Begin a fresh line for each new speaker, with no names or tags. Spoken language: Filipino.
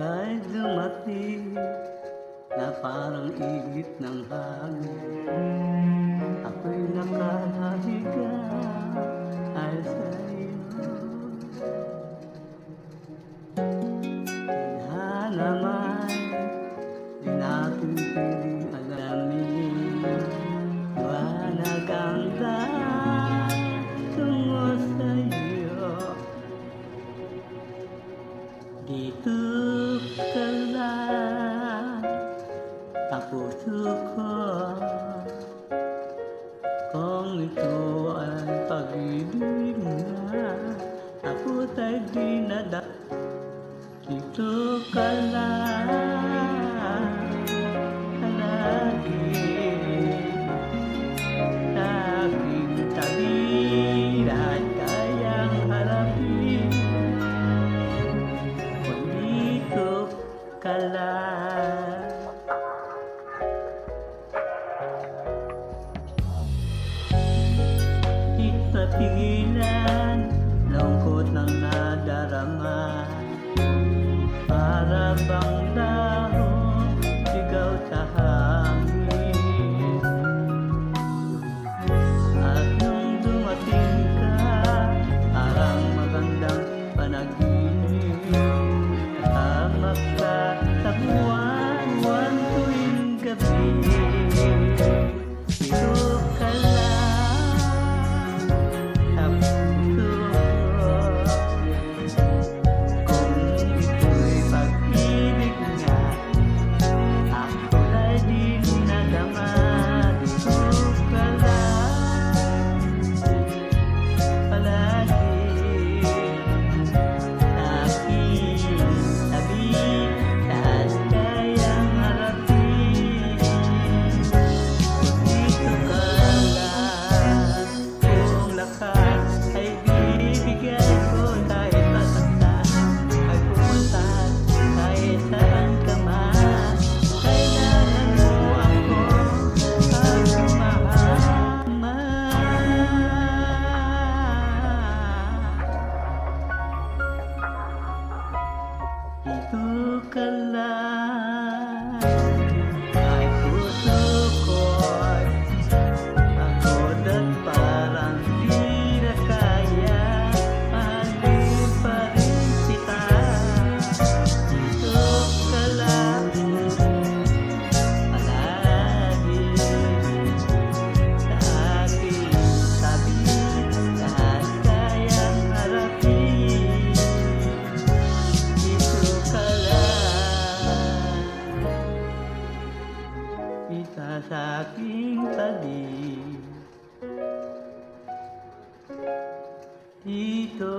Kahit dumating na parang igit ng hangin, ako'y nakanahiga ay sa'yo. Tadhana man, di natin piling alamin, liwanag ang daan tungo sa'yo. Dito ka lang ang puso ko, kung ito ay pag-ibig na ako't ay dinada. Dito ka lang palagi sa aking tabi, lahat kayang harapin. Kung dito ka lang. Di papigilan, lungkot ng nadarama, para bang dahon sigaw sa hangin. At nung dumating ka, parang magandang panaginip, kasama ka sa buwan tuwing gabi. Dito ka lang sa puso ko, kung ito'y pag-ibig nga ako'y ay di nadama. Dito ka lang palagi sa aking tabi, lahat kayang harapin. Dito ka lang, kung lakas ay bibigay ko, kahit masaktan ay pumunta, kahit saan ka man. Kailangan mo ako aking mahal. Dito ka lang, ay puso ko'y pagod at parang di na kaya, mahalin pa rin kita. Dito ka lang palagi sa aking tabi, lahat kayang harapin. Dito ka lang, isa sa aking tabi. Dito